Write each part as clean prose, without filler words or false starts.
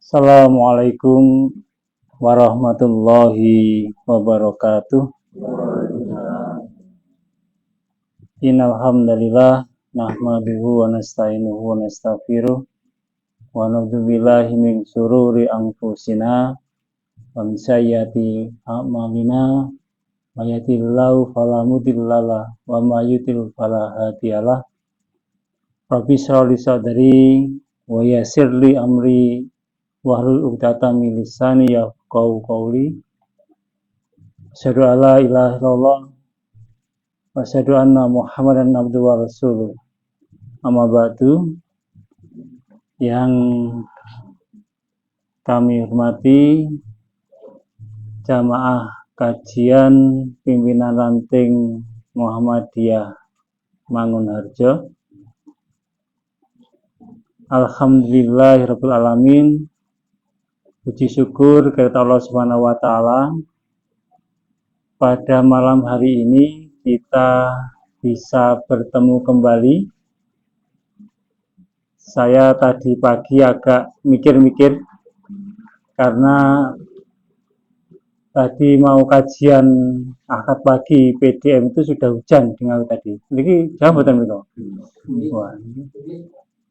Assalamualaikum warahmatullahi wabarakatuh. Innal hamdalillah nahmaduhu wa nasta'inuhu wa nastaghfiruh wa na'udzu billahi min syururi anfusina wa min sayyiati a'malina may yahdihillahu fala mudhillalah wa may yudhlil fala hadiyalah. Rabbi shrah li sadri wa yassir li amri wahlul 'uqdatam min lisani yafqahu qawli. Asyhadu an la ilaha illallah wa asyhadu anna Muhammadan abduhu wa rasuluh. Amma ba'du, yang kami hormati jamaah kajian pimpinan ranting Muhammadiyah Mangunharjo. Alhamdulillahirabbil alamin. Puji syukur kepada Allah Subhanahu wa taala. Pada malam hari ini kita bisa bertemu kembali. Saya tadi pagi agak mikir-mikir karena tadi mau kajian akad pagi PDM itu sudah hujan dengan tadi. Niki jam mboten menika. Wah.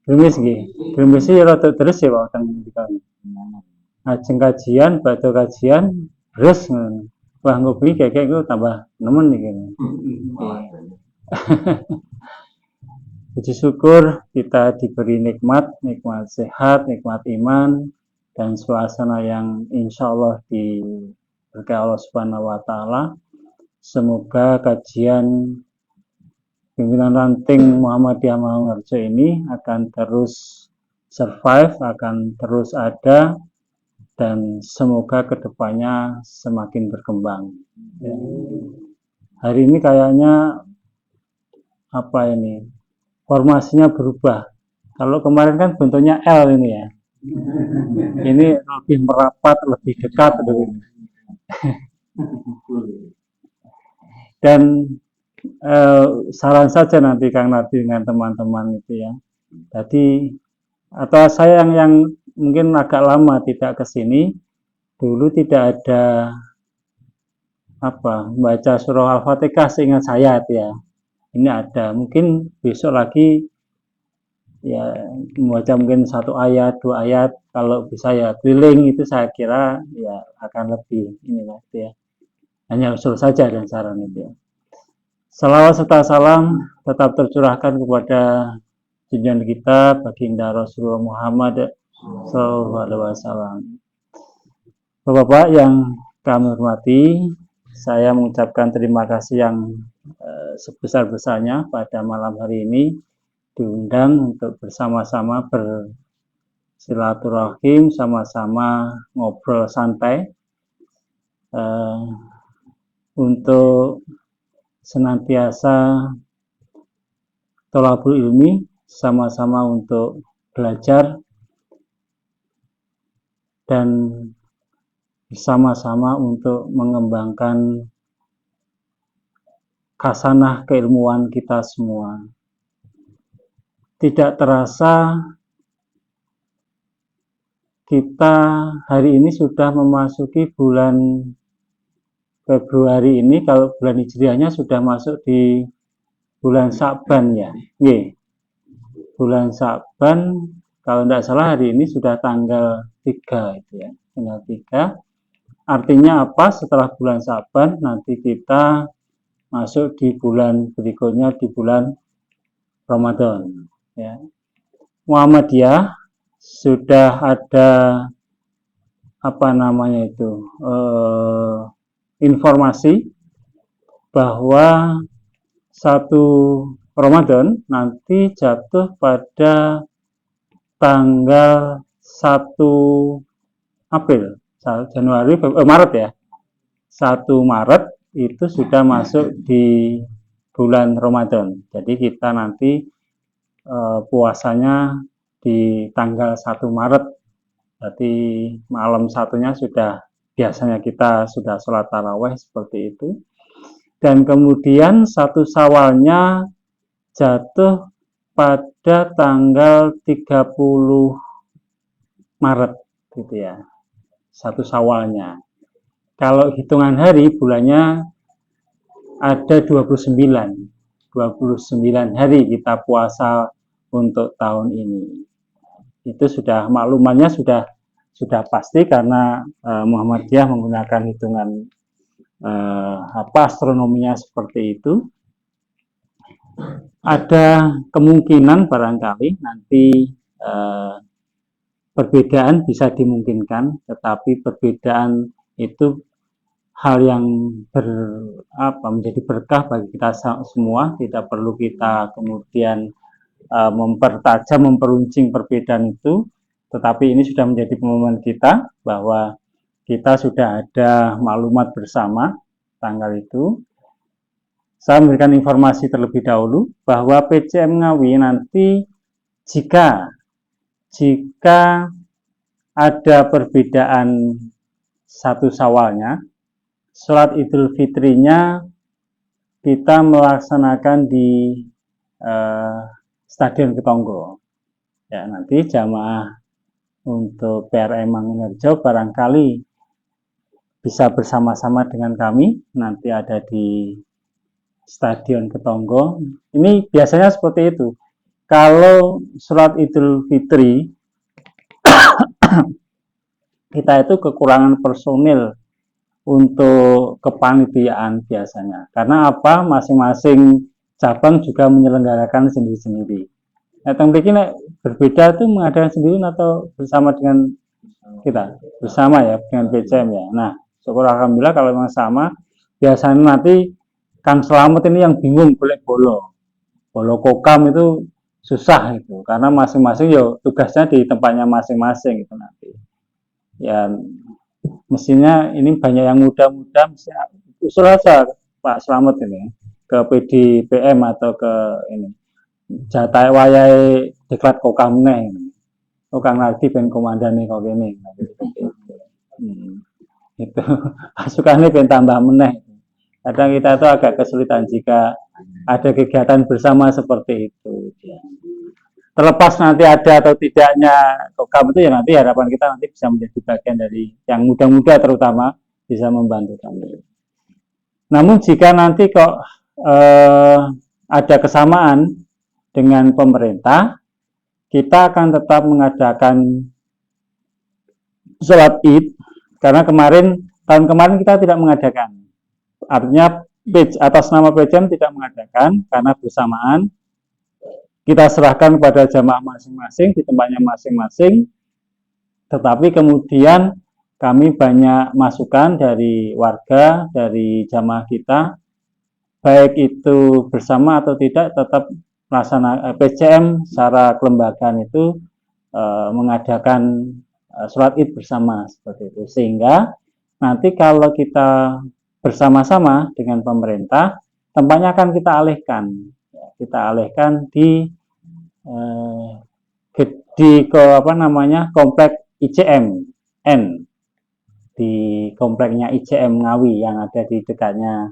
Gerimis nggih. Gerimisnya rada deres ya Pak teng mriki. Ajeng kajian, badhe kajian, deres ngono. Wah ngopi kayak itu tambah nemen nih kayaknya. Puji syukur kita diberi nikmat sehat, nikmat iman, dan suasana yang insya Allah diberkahi Allah Subhanahu wa taala. Semoga kajian pimpinan ranting Muhammadiyah Mangunharjo ini akan terus survive, akan terus ada, dan semoga kedepannya semakin berkembang. Hari ini kayaknya formasinya berubah. Kalau kemarin kan bentuknya L ini ya. Ini lebih merapat, lebih dekat. Dan saran saja nanti Kang Nardi dengan teman-teman itu ya. Jadi atau saya yang mungkin agak lama tidak ke sini, dulu tidak ada baca surah Al-Fatihah seingat saya ya. Ini ada, mungkin besok lagi ya membaca mungkin 1 ayat, 2 ayat, kalau bisa ya keliling itu saya kira ya akan lebih ya. Hanya usul saja dan saran itu ya. Salawat serta salam tetap tercurahkan kepada junjungan kita baginda Rasulullah Muhammad sallallahu alaihi wasallam. Bapak-bapak yang kami hormati, saya mengucapkan terima kasih yang sebesar-besarnya pada malam hari ini diundang untuk bersama-sama bersilaturahim, sama-sama ngobrol santai untuk senantiasa thalabul ilmi, sama-sama untuk belajar dan bersama-sama untuk mengembangkan khasanah keilmuan kita semua. Tidak terasa kita hari ini sudah memasuki bulan Februari ini, kalau bulan Hijriahnya sudah masuk di bulan Sa'ban ya. Bulan Sa'ban, kalau tidak salah hari ini sudah tanggal 3 itu ya. Tanggal 3. Artinya apa? Setelah bulan Sa'ban nanti kita masuk di bulan berikutnya, di bulan Ramadan ya. Muhammadiyah sudah ada informasi bahwa 1 Ramadan nanti jatuh pada tanggal 1 April, Maret ya. 1 Maret itu sudah masuk di bulan Ramadan. Jadi kita nanti puasanya di tanggal 1 Maret. Berarti malam satunya sudah, biasanya kita sudah sholat tarawih seperti itu. Dan kemudian 1 Syawalnya jatuh pada tanggal 30 Maret gitu ya. 1 Syawalnya. Kalau hitungan hari bulannya ada 29 hari kita puasa untuk tahun ini. Itu sudah maklumannya sudah pasti karena Muhammadiyah menggunakan hitungan astronominya seperti itu. Ada kemungkinan barangkali nanti perbedaan bisa dimungkinkan, tetapi perbedaan itu hal yang menjadi berkah bagi kita semua. Tidak perlu kita kemudian mempertajam, memperuncing perbedaan itu, tetapi ini sudah menjadi pemahaman kita bahwa kita sudah ada maklumat bersama tanggal itu. Saya memberikan informasi terlebih dahulu bahwa PCM Ngawi nanti jika ada perbedaan 1 Syawalnya, sholat Idul Fitrinya kita melaksanakan di Stadion Ketonggo. Ya, nanti jamaah untuk PRM Mangunharjo barangkali bisa bersama-sama dengan kami, nanti ada di Stadion Ketonggo. Ini biasanya seperti itu. Kalau sholat Idul Fitri kita itu kekurangan personil untuk kepanitiaan biasanya. Karena apa? Masing-masing cabang juga menyelenggarakan sendiri-sendiri. Nah, yang berbeda itu mengadakan sendiri atau bersama dengan kita? Bersama ya, dengan PCM ya. Nah, syukur alhamdulillah kalau memang sama, biasanya nanti Kang Selamet ini yang bingung boleh bolo kokam itu susah itu, karena masing-masing ya tugasnya di tempatnya masing-masing itu nanti. Ya mestinya ini banyak yang muda-muda, usul aja Pak Selamet ini ke PDPM atau ke ini jatah wayai diklat kokam nih, kokang lagi ben komandan nih kok ini. Itu pasukannya ben tambah meneh. Kadang kita itu agak kesulitan jika ada kegiatan bersama seperti itu. Terlepas nanti ada atau tidaknya kokam itu ya nanti harapan kita nanti bisa menjadi bagian dari yang muda-muda terutama bisa membantu kami. Namun jika nanti kok ada kesamaan dengan pemerintah, kita akan tetap mengadakan sholat Id karena tahun kemarin kita tidak mengadakan. Artinya atas nama PCM tidak mengadakan karena bersamaan kita serahkan kepada jamaah masing-masing di tempatnya masing-masing, tetapi kemudian kami banyak masukan dari warga, dari jamaah kita, baik itu bersama atau tidak, tetap melaksanakan PCM secara kelembagaan itu mengadakan sholat Id bersama seperti itu, sehingga nanti kalau kita bersama-sama dengan pemerintah, tempatnya akan kita alihkan di komplek ICM N, di kompleknya ICM Ngawi yang ada di dekatnya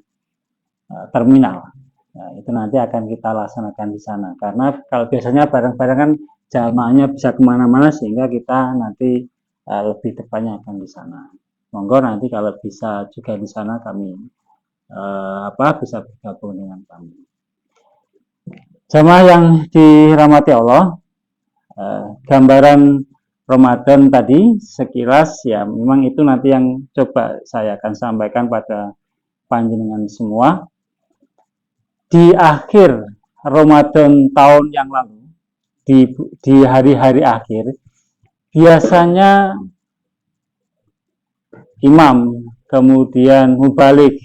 terminal. Nah, itu nanti akan kita laksanakan di sana, karena kalau biasanya barang-barang kan jamaahnya bisa kemana-mana, sehingga kita nanti lebih tepatnya akan di sana. Monggo nanti kalau bisa juga di sana kami bisa bergabung dengan kami. Jamaah yang dirahmati Allah, gambaran Ramadan tadi sekilas ya memang itu nanti yang coba saya akan sampaikan pada panjenengan semua. Di akhir Ramadan tahun yang lalu, di hari-hari akhir, biasanya imam kemudian mubalik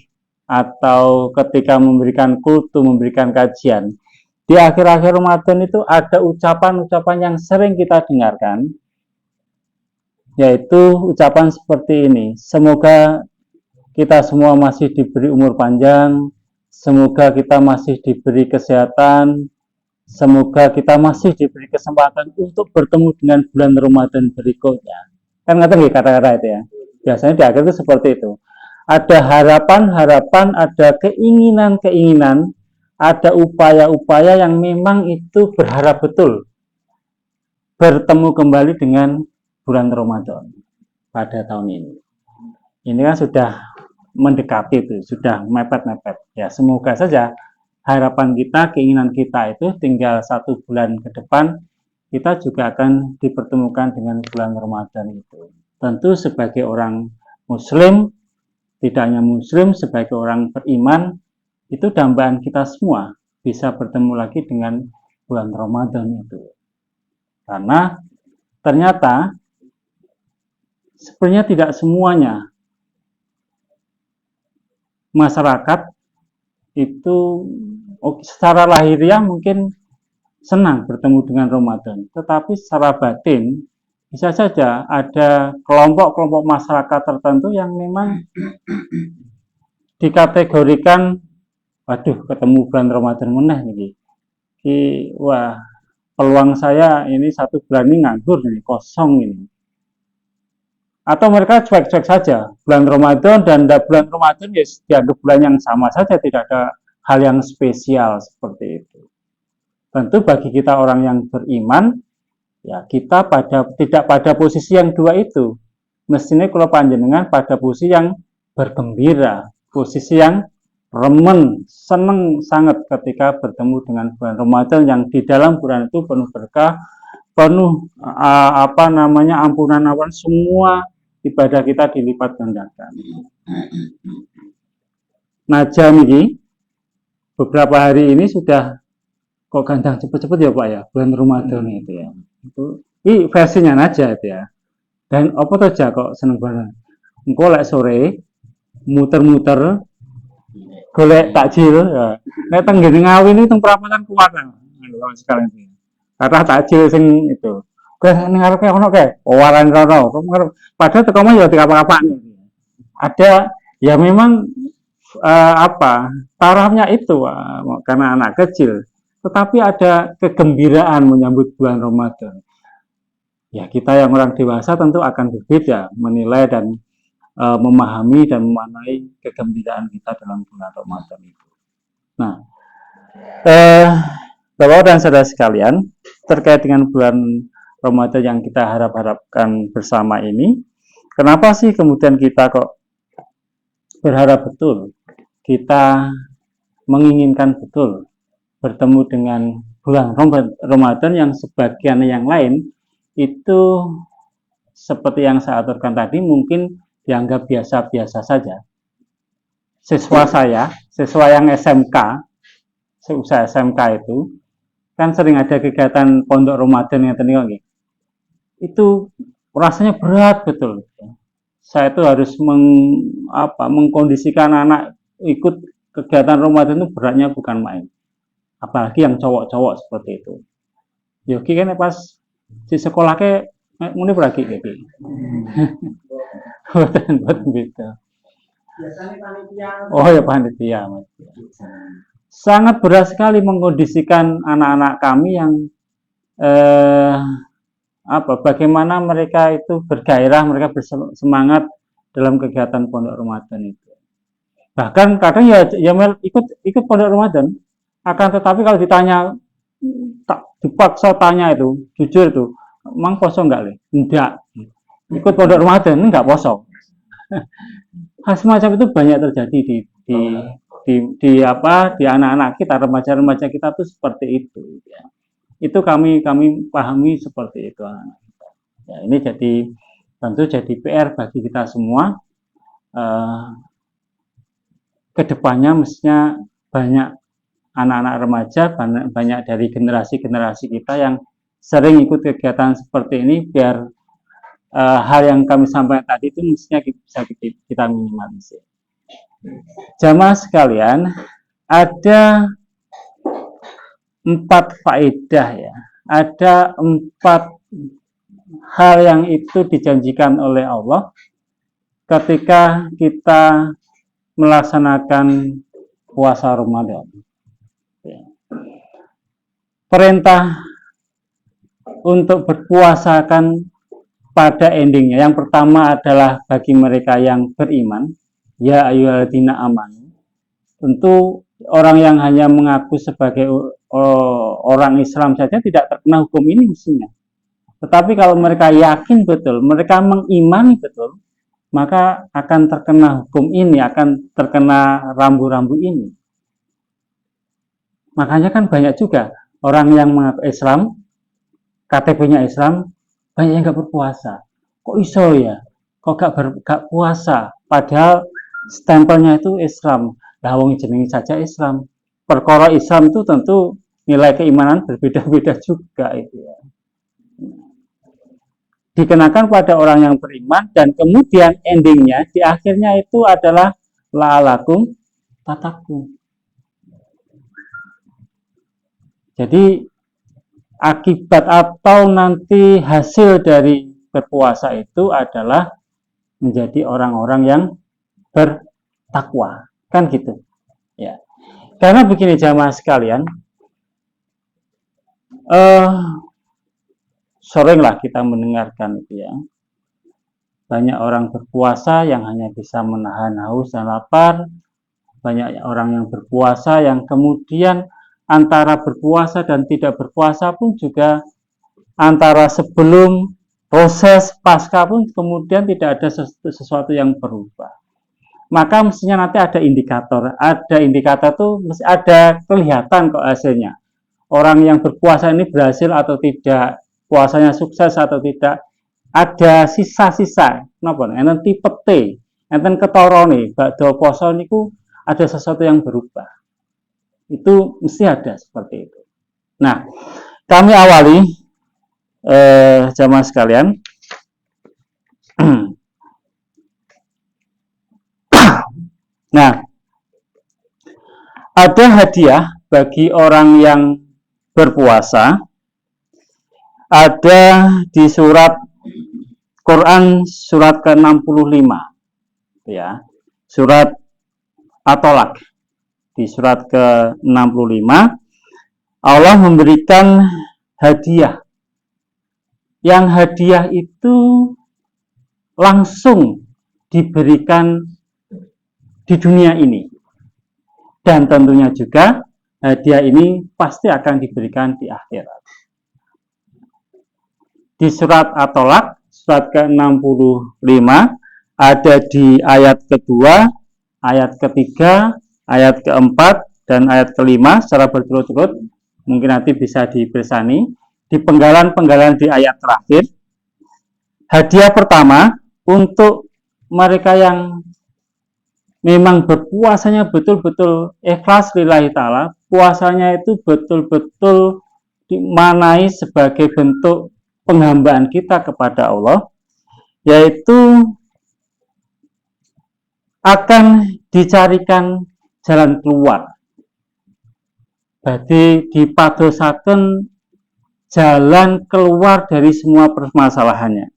atau ketika memberikan kultum, memberikan kajian, di akhir-akhir Ramadan itu ada ucapan-ucapan yang sering kita dengarkan, yaitu ucapan seperti ini: semoga kita semua masih diberi umur panjang, semoga kita masih diberi kesehatan, semoga kita masih diberi kesempatan untuk bertemu dengan bulan Ramadan berikutnya. Kan ngerti nggih kata-kata itu ya? Biasanya di akhir itu seperti itu. Ada harapan-harapan, ada keinginan-keinginan, ada upaya-upaya yang memang itu berharap betul bertemu kembali dengan bulan Ramadan. pada tahun ini. Ini kan sudah mendekati itu, sudah mepet-mepet. Ya, semoga saja harapan kita, keinginan kita itu tinggal 1 bulan ke depan kita juga akan dipertemukan dengan bulan Ramadan itu. Tentu sebagai orang Muslim, tidak hanya Muslim, sebagai orang beriman, itu dambaan kita semua bisa bertemu lagi dengan bulan Ramadan itu. Karena ternyata sebenarnya tidak semuanya masyarakat itu secara lahiriah mungkin senang bertemu dengan Ramadan, tetapi secara batin bisa saja ada kelompok-kelompok masyarakat tertentu yang memang dikategorikan, waduh, ketemu bulan Ramadan meneh nih. Wah, peluang saya ini 1 bulan ini nganggur nih, kosong ini. Atau mereka cuek-cuek saja, bulan Ramadan dan bulan Ramadan ya dianggap bulan yang sama saja, tidak ada hal yang spesial seperti itu. Tentu bagi kita orang yang beriman, ya kita tidak pada posisi yang dua itu. Mestinya kalau panjenengan pada posisi yang bergembira, posisi yang remen, seneng sangat ketika bertemu dengan bulan Ramadan yang di dalam bulan itu penuh berkah, penuh ampunan awan, semua ibadah kita dilipat gandakan. Naja niki beberapa hari ini sudah kok gandang cepet-cepet ya Pak ya, bulan Ramadan itu ya. Ini versinya Naja itu ya. Dan apa saja kok seneng banget. Engko lek sore muter-muter golek takjil ya. Nek teng Ngawi ini teng Prambanan kuat kan. Sekalian itu. Kata takjil sing itu. Ning ngarepe ono kae, waran rono. Padahal teko mah ya apa-apa. Ada ya memang tarafnya itu karena anak kecil. Tetapi ada kegembiraan menyambut bulan Ramadan. Ya kita yang orang dewasa tentu akan berbeda menilai dan memahami dan memaknai kegembiraan kita dalam bulan Ramadan itu. Nah, Bapak dan saudara sekalian, terkait dengan bulan Ramadan yang kita harap-harapkan bersama ini, kenapa sih kemudian kita kok berharap betul, kita menginginkan betul bertemu dengan bulan Ramadan yang sebagian yang lain itu seperti yang saya aturkan tadi mungkin dianggap biasa-biasa saja. Siswa yang SMK, seusia SMK itu kan sering ada kegiatan pondok Ramadan yang tadi itu rasanya berat betul. Saya itu harus mengkondisikan anak ikut kegiatan Ramadan itu beratnya bukan main. Apalagi yang cowok-cowok seperti itu. Yogi kan pas di sekolah ke muni beragi gitu. Betul gitu. Biasanya panitia. Oh ya panitia. Sangat berat sekali mengkondisikan anak-anak kami yang bagaimana mereka itu bergairah, mereka bersemangat dalam kegiatan pondok Ramadan itu. Bahkan kadang ya ikut pondok Ramadan, akan tetapi kalau ditanya dipaksa tanya itu, jujur itu, emang poso enggak le? Enggak. Ikut pondok Ramadan enggak poso. Hal semacam itu banyak terjadi di anak-anak kita, remaja-remaja kita tuh seperti itu ya. Itu kami pahami seperti itu. Ya, ini tentu jadi PR bagi kita semua. Kedepannya mestinya banyak anak-anak remaja, banyak dari generasi-generasi kita yang sering ikut kegiatan seperti ini, biar hal yang kami sampaikan tadi itu mestinya bisa kita minimalisir. Jamaah sekalian, ada 4 faedah ya, ada 4 hal yang itu dijanjikan oleh Allah ketika kita melaksanakan puasa Ramadan. Perintah untuk berpuasa kan pada endingnya. Yang pertama adalah bagi mereka yang beriman, ya ayyuhalladzina amanu. Tentu orang yang hanya mengaku sebagai orang Islam saja tidak terkena hukum ini mestinya. Tetapi kalau mereka yakin betul, mereka mengimani betul, maka akan terkena hukum ini, akan terkena rambu-rambu ini. Makanya kan banyak juga orang yang mengaku Islam, KTP-nya Islam, banyak yang nggak berpuasa. Kok iso ya? Kok gak puasa? Padahal stempelnya itu Islam. Lah wong jenenge saja Islam. Perkara Islam itu tentu nilai keimanan berbeda-beda juga itu ya. Dikenakan pada orang yang beriman dan kemudian endingnya di akhirnya itu adalah la'alakum tatakum. Jadi akibat atau nanti hasil dari berpuasa itu adalah menjadi orang-orang yang bertakwa, kan gitu ya. Karena begini jamaah sekalian, seringlah kita mendengarkan itu ya, banyak orang berpuasa yang hanya bisa menahan haus dan lapar, banyak orang yang berpuasa yang kemudian antara berpuasa dan tidak berpuasa pun juga antara sebelum proses pasca pun kemudian tidak ada sesuatu yang berubah. Maka mestinya nanti ada indikator tuh mesti ada kelihatan kok hasilnya. Orang yang berpuasa ini berhasil atau tidak, puasanya sukses atau tidak, ada sisa-sisa. Napa? Enten tipe T, enten ketorone, bakda poso niku ada sesuatu yang berubah. Itu mesti ada seperti itu. Nah, kami awali jamaah sekalian. Nah, ada hadiah bagi orang yang berpuasa. Ada di surat Quran surat ke-65 ya. Surat At-Tolak. Di surat ke-65 Allah memberikan hadiah. Yang hadiah itu langsung diberikan di dunia ini. Dan tentunya juga hadiah ini pasti akan diberikan di akhirat. Di surat At-Tolak, surat ke-65, ada di ayat kedua, ayat ketiga, ayat keempat, dan ayat kelima secara berturut-turut. Mungkin nanti bisa dibersani. Di penggalan-penggalan di ayat terakhir, hadiah pertama untuk mereka yang memang berpuasanya betul-betul ikhlas lillahi ta'ala, puasanya itu betul-betul dimaknai sebagai bentuk penghambaan kita kepada Allah, yaitu akan dicarikan jalan keluar. Berarti dipadosaken jalan keluar dari semua permasalahannya.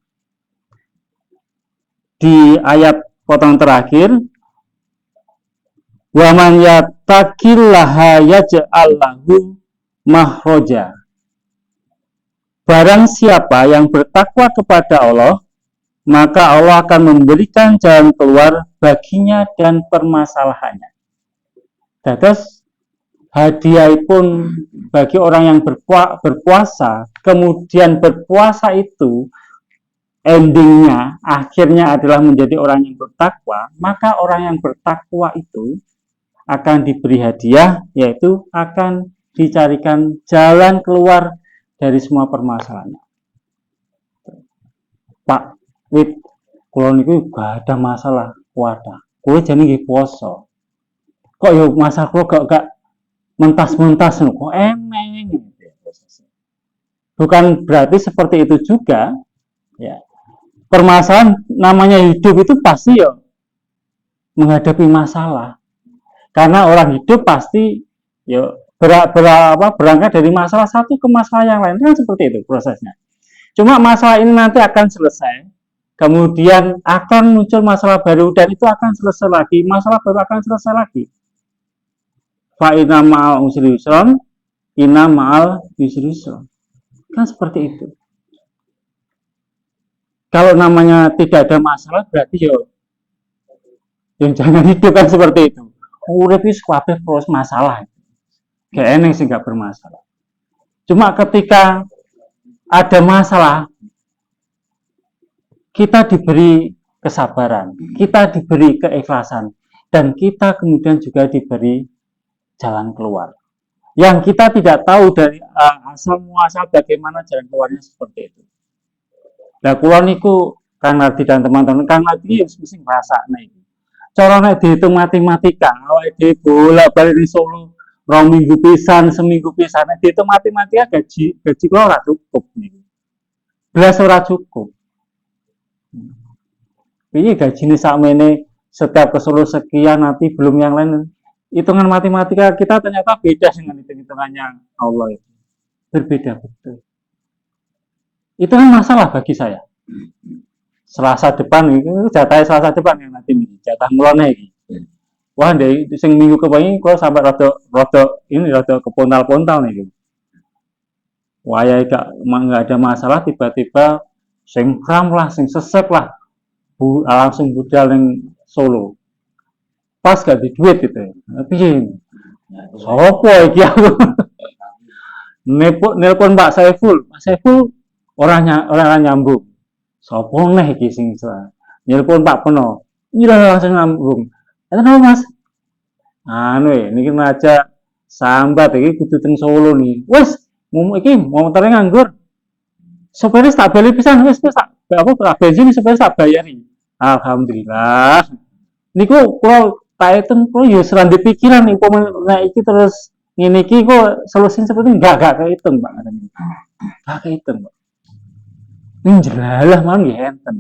Di ayat potong terakhir, wa man yattaqillaha yaj'al lahu makhraja. Barang siapa yang bertakwa kepada Allah, maka Allah akan memberikan jalan keluar baginya dan permasalahannya. Terus hadiah pun bagi orang yang berpuasa, kemudian berpuasa itu endingnya, akhirnya adalah menjadi orang yang bertakwa, maka orang yang bertakwa itu akan diberi hadiah, yaitu akan dicarikan jalan keluar dari semua permasalahannya. Pak Wit, kalau niku gak ada masalah kuada, kowe jane nggih poso. Kok yo masalah kok gak mentas-mentas kok emeng. Bukan berarti seperti itu juga, ya. Permasalahan namanya hidup itu pasti ya menghadapi masalah. Karena orang hidup pasti ya berangkat dari masalah satu ke masalah yang lain, kan seperti itu prosesnya. Cuma masalah ini nanti akan selesai, kemudian akan muncul masalah baru dan itu akan selesai lagi, masalah baru akan selesai lagi. Fa inna ma'al usri yusron, inna ma'al yusri yusron. Kan seperti itu. Kalau namanya tidak ada masalah berarti yo yang jangan hidup kan seperti itu. Urip wis kabeh terus masalah. Gak eneng sih gak bermasalah. Cuma ketika ada masalah, kita diberi kesabaran, kita diberi keikhlasan, dan kita kemudian juga diberi jalan keluar. Yang kita tidak tahu dari asal muasal bagaimana jalan keluarnya seperti itu. Nah, kula niku Kang Nardi dan teman-teman, Kang Nardi mesti ngrasakne iki. Cara nek dihitung matematika, awake dhewe bolak-balik di Solo, 2 minggu pisan, seminggu pisan, nek dihitung matematika gaji kula ora cukup niku. Belas ora cukup. Ini gajinya sakmene setiap ke Solo sekian, nanti belum yang lain. Hitungan matematika kita ternyata beda dengan hitung-hitungannya Allah itu. Berbeda betul. Itu kan masalah bagi saya. Selasa depan itu jatah Selasa depan yang nanti ini jatah mulane iki. Wah, dari sing minggu kepengi kok sampai rada kepontal-pontal nih. Wah, ya enggak ada masalah, tiba-tiba sing kram lah, sing sesep lah. Langsung budal yang Solo. Pas gak di duit gitu ya. Tapi sopo iki aku. Nelpon Pak Saiful. Pak Saiful orang nyambung. Sopo neh iki sing nelpon Pak Peno. Iya langsung nyambung. Kenapa Mas? Niki aja sambat iki kudu teng Solo nih. Wes, mau motornya nganggur. Sopirnya tak balik pisan wes tak bensin supaya tak bayari. Alhamdulillah. Niku kula tak itu kula ya serandit pikiran nek iki terus ngene iki kok solusinya seperti enggak kehitung Pak. Enggak kehitung, Pak. Ning jelalah mawon nggih enten.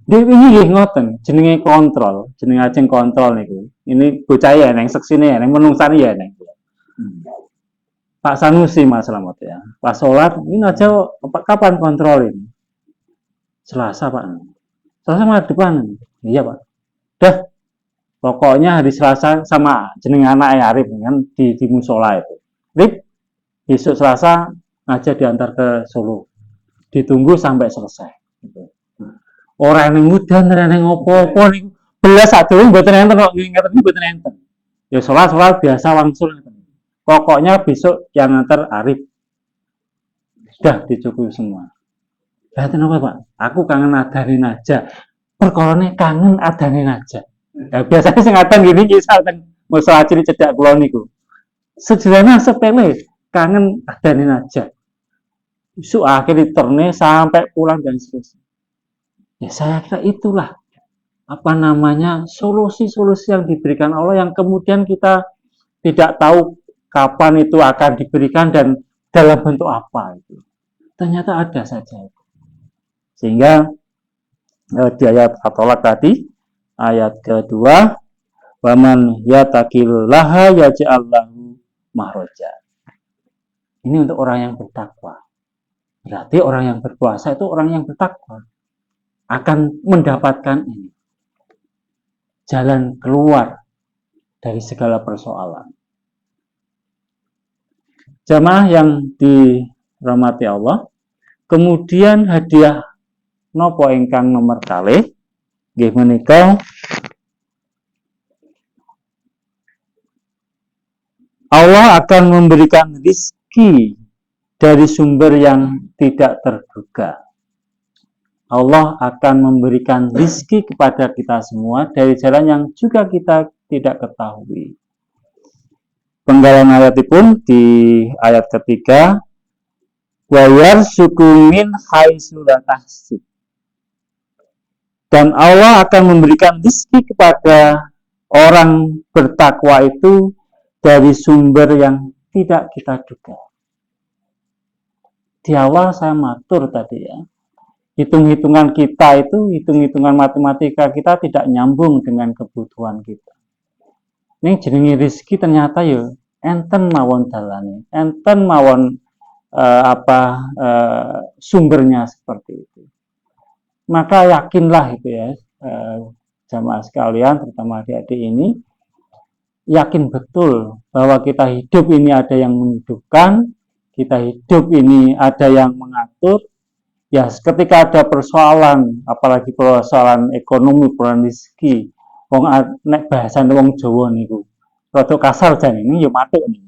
Dewi ini nggih ngoten, jenenge kontrol, jenenge ajeng kontrol niku. Ini bocah ya neng seksine ya, neng menungsane ya neng. Pak Sanusi Mas Slamet ya. Pas sholat, ini aja kapan kontrol ini? Selasa Pak. Selasa malam depan. Iya Pak. Dah. Pokoknya hari Selasa sama jeneng anak Arif kan di musola itu. Rip, besok Selasa ngajak diantar ke Solo. Ditunggu sampai selesai. Orang yang muda yang ngopo-opo nih. Belas satu mboten enten kok ngeten mboten enten. Ya sholat biasa langsung. Pokoknya besok yang nganter Arif. Sudah dicukupi semua. Berarti apa Pak? Aku kangen adanin aja. Perkorone kangen adanin aja. Ya, biasanya sing atan gini kisah teng masalah ciri cedak kula niku. Sederhana sepele, kangen adanin aja. Isu akhir diterne sampai pulang dan seterusnya. Ya saya kira itulah apa namanya solusi-solusi yang diberikan Allah yang kemudian kita tidak tahu kapan itu akan diberikan dan dalam bentuk apa itu. Ternyata ada saja. Sehingga di ayat At-Tolak tadi, ayat kedua, waman yataqillaha yaj'al lahu makhraja. Ini untuk orang yang bertakwa. Berarti orang yang berpuasa itu orang yang bertakwa akan mendapatkan ini jalan keluar dari segala persoalan. Jamaah yang dirahmati Allah, kemudian hadiah nopo ingkang nomor kalih nggih menika Allah akan memberikan rezeki dari sumber yang tidak terduga. Allah akan memberikan rezeki kepada kita semua dari jalan yang juga kita tidak ketahui. Penggalan ayatipun di ayat ketiga, wa yarzuqu min haitsu la tahsib. Dan Allah akan memberikan rezeki kepada orang bertakwa itu dari sumber yang tidak kita duga. Di awal saya matur tadi ya, hitung-hitungan kita itu, hitung-hitungan matematika kita tidak nyambung dengan kebutuhan kita. Ini jenenge rezeki ternyata ya enten mawon dalane, enten mawon sumbernya seperti itu. Maka yakinlah itu ya jamaah sekalian, terutama adik-adik ini, yakin betul bahwa kita hidup ini ada yang menghidupkan, kita hidup ini ada yang mengatur. Ya, ketika ada persoalan, apalagi persoalan ekonomi, persoalan rezeki, wong nek bahasan wong Jawa niku, rada kasar jan ini ya matuk nih.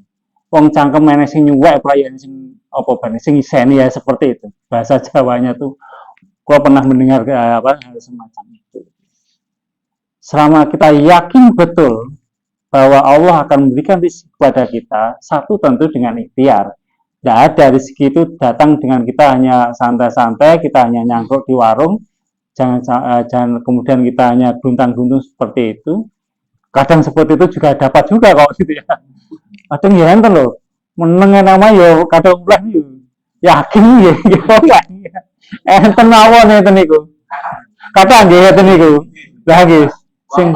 Wong cangkem meneh sing nyuwek pelayan sing apa bane sing iseni ya seperti itu. Bahasa Jawanya tuh Gua pernah mendengar hal semacam itu. Selama kita yakin betul bahwa Allah akan memberikan rezeki kepada kita, satu tentu dengan ikhtiar. Tidak ada rezeki itu datang dengan kita hanya santai-santai, kita hanya nyangkruk di warung, jangan kemudian kita hanya gunting-gunting seperti itu. Kadang seperti itu juga dapat juga kok gitu ya. Kadang ya enten loh, meneng nama yo kadang ulah yo yakin ya enten mawon enten niku. Kadang nggih enten niku. Lah nggih sing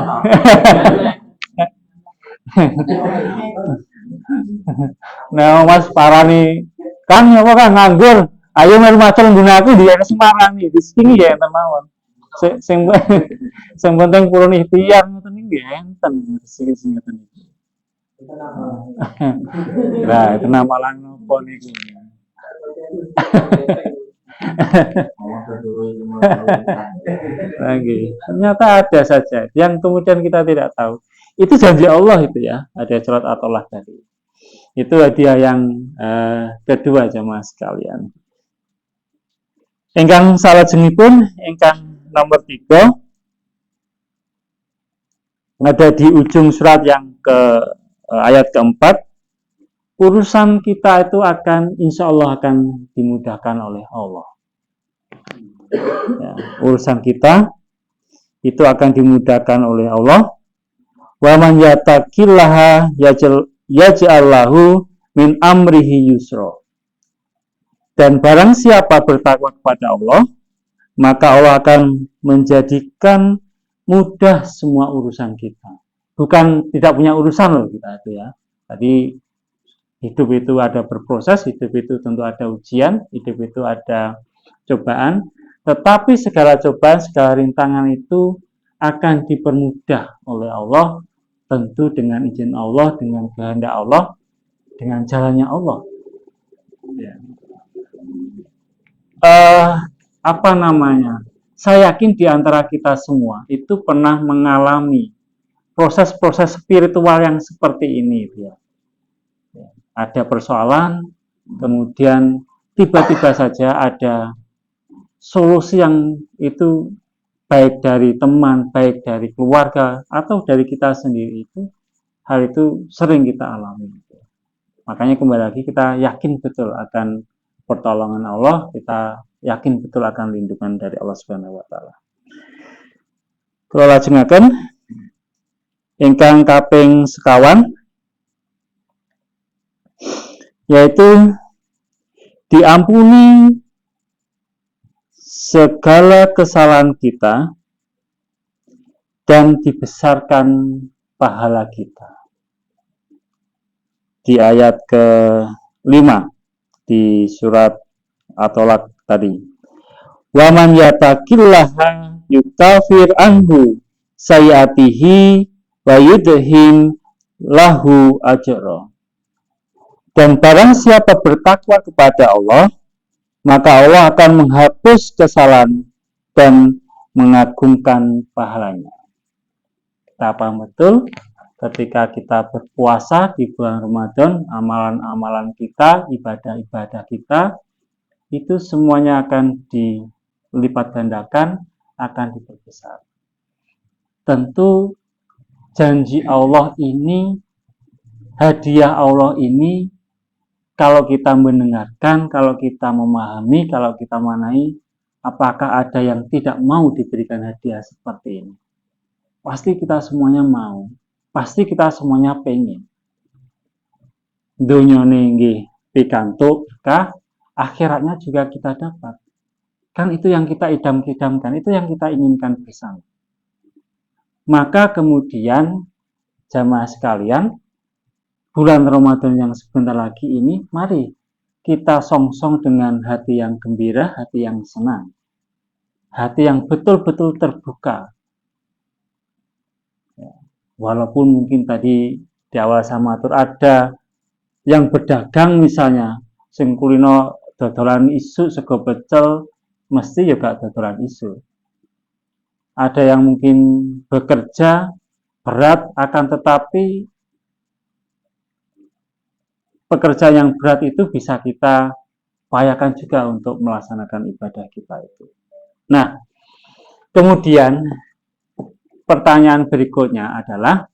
nah Mas parani kan apa kan nganggur ayo melu macul gunaku dia semarani di sini ya enten mawon sing sing penting purun ikhtiar ngoten iki enten sing ngoten iki. Nah, itu nama lang nopo niku. Lagi. Ternyata ada saja yang kemudian kita tidak tahu. Itu janji Allah itu ya. Ada surat At-Tolak tadi. Itu hadiah yang kedua jemaah sekalian. Ingkang salajengipun ingkang nomor 3 ada di ujung surat yang ke ayat keempat. Urusan kita itu akan insya Allah akan dimudahkan oleh Allah. Ya, urusan kita itu akan dimudahkan oleh Allah. Wa man yattaqillaha yaj'al lahu min amrihi yusra. Dan barang siapa bertakwa kepada Allah, maka Allah akan menjadikan mudah semua urusan kita. Bukan tidak punya urusan loh kita itu ya. Tadi hidup itu ada berproses, hidup itu tentu ada ujian, hidup itu ada cobaan, tetapi segala cobaan, segala rintangan itu akan dipermudah oleh Allah, tentu dengan izin Allah, dengan kehendak Allah, dengan jalannya Allah. Ya. Apa namanya? Saya yakin di antara kita semua itu pernah mengalami proses-proses spiritual yang seperti ini, ya. Ada persoalan, kemudian tiba-tiba saja ada solusi yang itu baik dari teman, baik dari keluarga, atau dari kita sendiri itu, hal itu sering kita alami. Makanya kembali lagi kita yakin betul akan pertolongan Allah, kita yakin betul akan lindungan dari Allah Subhanahu wa taala. Kula lajengaken ingkang kaping sekawan yaitu diampuni segala kesalahan kita dan dibesarkan pahala kita. Di ayat ke-5 di surat At-Tolak tadi. Wa man yattaqillaha yukafir anhu sayiatihi wa yudhim lahu ajra. Dan barang siapa bertakwa kepada Allah, maka Allah akan menghapus kesalahan dan mengagungkan pahalanya. Kita paham betul ketika kita berpuasa di bulan Ramadan, amalan-amalan kita, ibadah-ibadah kita, itu semuanya akan dilipat gandakan, akan diperbesar. Tentu janji Allah ini, hadiah Allah ini, kalau kita mendengarkan, kalau kita memahami, kalau kita manai, apakah ada yang tidak mau diberikan hadiah seperti ini? Pasti kita semuanya mau. Pasti kita semuanya pengen. Dunyane nggih pikantuk kah, akhiratnya juga kita dapat. Kan itu yang kita idam-idamkan, itu yang kita inginkan bersama. Maka kemudian jamaah sekalian, bulan Ramadan yang sebentar lagi ini, mari kita songsong dengan hati yang gembira, hati yang senang. Hati yang betul-betul terbuka. Walaupun mungkin tadi di awal sama atur ada yang berdagang misalnya, sing kulino dodolan isu sego pecel, mesti juga dodolan isu. Ada yang mungkin bekerja berat, akan tetapi pekerjaan yang berat itu bisa kita upayakan juga untuk melaksanakan ibadah kita itu. Nah, kemudian pertanyaan berikutnya adalah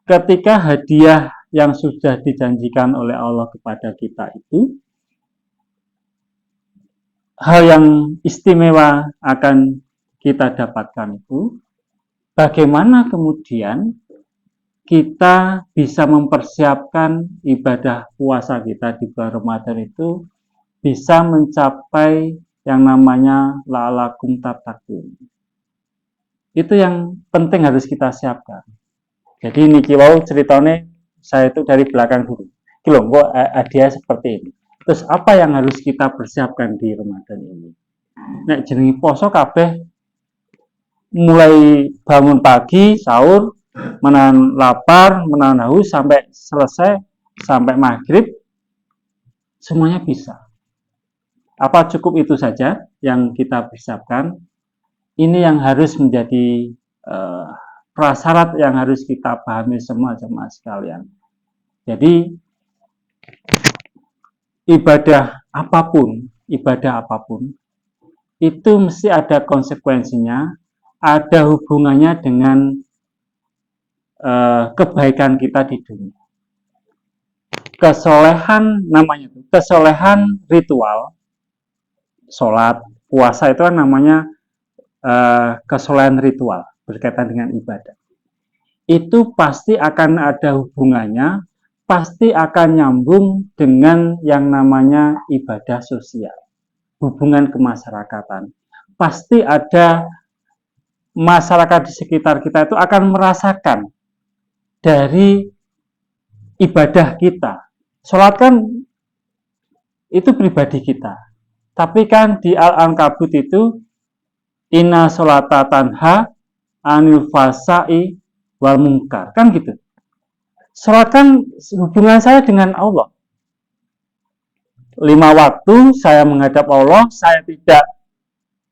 ketika hadiah yang sudah dijanjikan oleh Allah kepada kita itu, hal yang istimewa akan kita dapatkan itu, bagaimana kemudian kita bisa mempersiapkan ibadah puasa kita di bulan Ramadan itu bisa mencapai yang namanya la'alakum tattaqun. Itu yang penting harus kita siapkan. Jadi niki wau ceritanya saya itu dari belakang dulu. Iki lho, kok hadiah seperti ini. Terus apa yang harus kita persiapkan di Ramadan ini? Nek jenenge poso kabeh mulai bangun pagi, sahur, menahan lapar, menahan haus sampai selesai, sampai maghrib, semuanya bisa. Apa cukup itu saja yang kita persiapkan? Ini yang harus menjadi prasyarat yang harus kita pahami semua jemaah sekalian. Jadi ibadah apapun itu mesti ada konsekuensinya, ada hubungannya dengan kebaikan kita di dunia. Kesolehan namanya itu, kesolehan ritual, sholat, puasa itu kan namanya kesolehan ritual berkaitan dengan ibadah. Itu pasti akan ada hubungannya, pasti akan nyambung dengan yang namanya ibadah sosial, hubungan kemasyarakatan. Pasti ada masyarakat di sekitar kita itu akan merasakan dari ibadah kita. Sholat kan itu pribadi kita, tapi kan di Al-Ankabut itu inna sholata tanha anil fasai wal munkar, kan gitu. Sholat kan hubungan saya dengan Allah. 5 waktu saya menghadap Allah, saya tidak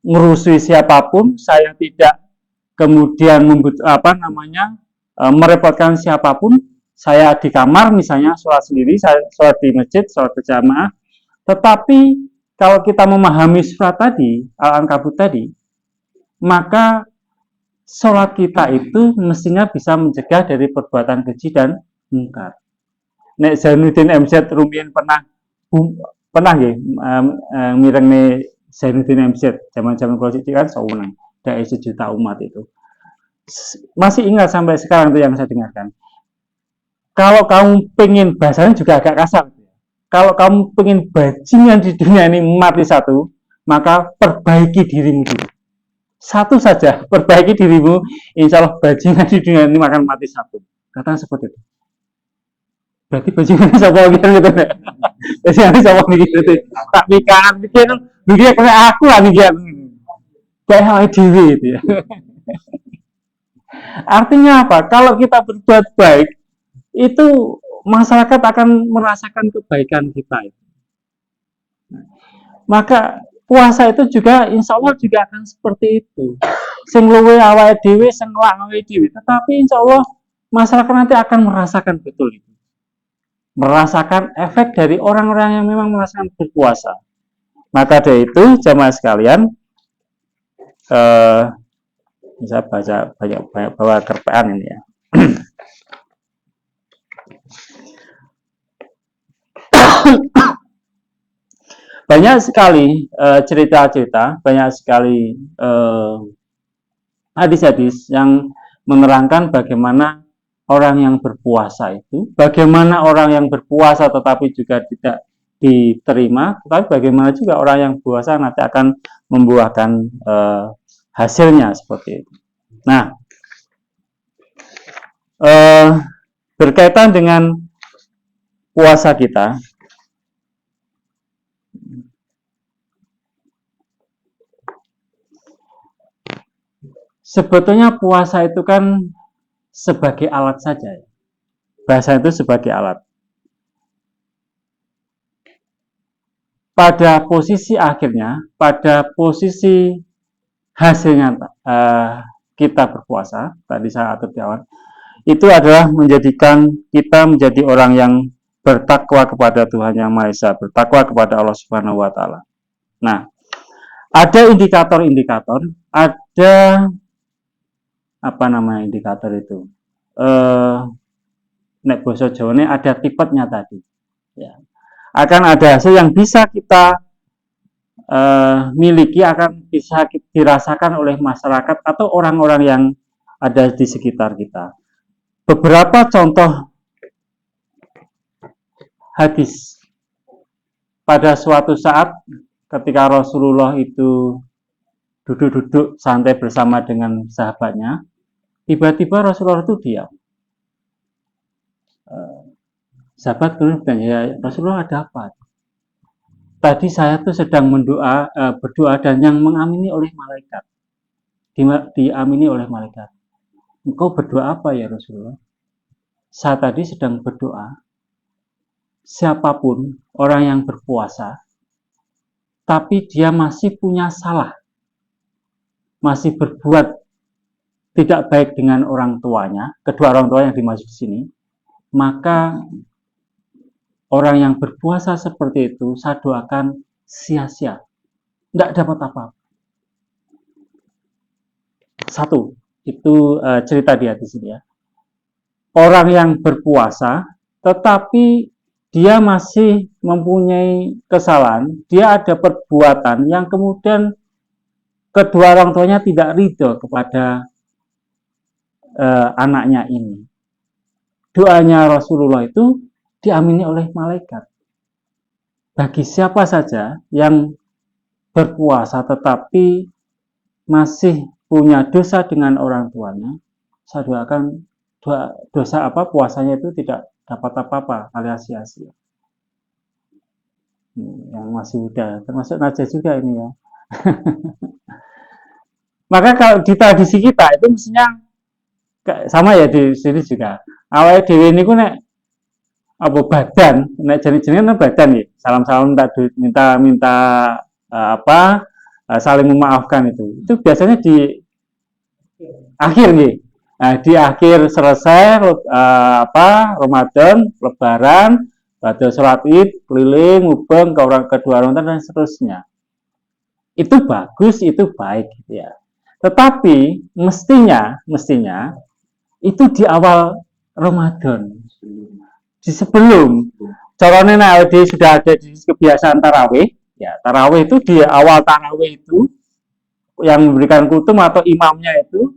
merusui siapapun, saya tidak kemudian merepotkan siapapun. Saya di kamar misalnya sholat sendiri, saya sholat di masjid, sholat berjamaah. Tetapi kalau kita memahami surat tadi, Al-Ankabut tadi, maka sholat kita itu mestinya bisa mencegah dari perbuatan keji dan mungkar. Nek Zainuddin MZ Rumiyin pernah nggih mireng Zainuddin MZ zaman-zaman Kula kan sawenang, dari 1 juta umat itu. Masih ingat sampai sekarang itu yang saya dengarkan. Kalau kamu pengen, bahasanya juga agak kasar. Kalau kamu pengen bajingan di dunia ini mati satu, maka perbaiki dirimu dulu. Satu saja, perbaiki dirimu, insya Allah bajingan di dunia ini akan mati satu. Kata seperti itu. Berarti bajingan siapa gitu gitu. Bajingan siapa gitu. Tak mikir kayak aku lah mikir. Kayak hal dewi itu ya. Artinya apa? Kalau kita berbuat baik, itu masyarakat akan merasakan kebaikan kita itu. Maka puasa itu juga insya Allah juga akan seperti itu. Sing luwe awake dhewe, sing ngelak awake dhewe. Tetapi insya Allah masyarakat nanti akan merasakan betul itu. Merasakan efek dari orang-orang yang memang merasakan berpuasa. Maka dari itu jemaah sekalian, bisa baca banyak bawa kerpaan ini ya. Banyak sekali cerita-cerita, banyak sekali hadis-hadis yang menerangkan bagaimana orang yang berpuasa itu, bagaimana orang yang berpuasa tetapi juga tidak diterima, tetapi bagaimana juga orang yang puasa nanti akan membuahkan hasilnya seperti itu. Nah, berkaitan dengan puasa kita, sebetulnya puasa itu kan sebagai alat saja. Bahasa itu sebagai alat. Pada posisi akhirnya, pada posisi hasilnya kita berpuasa, tadi saya atur di awal, itu adalah menjadikan kita menjadi orang yang bertakwa kepada Tuhan Yang Maha Esa, bertakwa kepada Allah Subhanahu wa Ta'ala. Nah, Ada indikator-indikator, ada apa namanya indikator itu? Nek basa Jawane ada tipenya tadi. Ya. Akan ada hasil yang bisa kita miliki, akan bisa dirasakan oleh masyarakat atau orang-orang yang ada di sekitar kita. Beberapa contoh hadis. Pada suatu saat ketika Rasulullah itu duduk-duduk santai bersama dengan sahabatnya, tiba-tiba Rasulullah itu diam. Sahabat kemudian bertanya, ya Rasulullah ada apa? Tadi saya tuh sedang berdoa dan yang mengamini oleh malaikat. Diamini oleh malaikat. Engkau berdoa apa ya Rasulullah? Saya tadi sedang berdoa. Siapapun orang yang berpuasa, tapi dia masih punya salah, masih berbuat tidak baik dengan orang tuanya, kedua orang tua yang dimaksud di sini, maka orang yang berpuasa seperti itu saya doakan sia-sia, tidak dapat apa-apa. Satu, itu cerita dia di sini ya. Orang yang berpuasa, tetapi dia masih mempunyai kesalahan, dia ada perbuatan yang kemudian kedua orang tuanya tidak ridho kepada anaknya ini. Doanya Rasulullah itu diamini oleh malaikat. Bagi siapa saja yang berpuasa tetapi masih punya dosa dengan orang tuanya, saya doakan dosa apa puasanya itu tidak dapat apa-apa alias sia-sia. Yang masih muda, termasuk Najah juga ini ya. Maka kalau di tradisi kita itu mestinya sama ya di sini juga. Awalnya dewi ini ku nek apa badan, nek jenis-jenisnya badan ya. Salam-salam minta apa saling memaafkan itu. Itu biasanya di akhir nih. Nah, di akhir selesai Ramadan, Lebaran, pada sholat Id, keliling, mubeng ke kedua orang tua dan seterusnya. Itu bagus, itu baik gitu ya. Tetapi mestinya itu di awal Ramadan. Di sebelum caranya sudah ada di kebiasaan tarawih, ya tarawih itu di awal tarawih itu yang memberikan kutum atau imamnya itu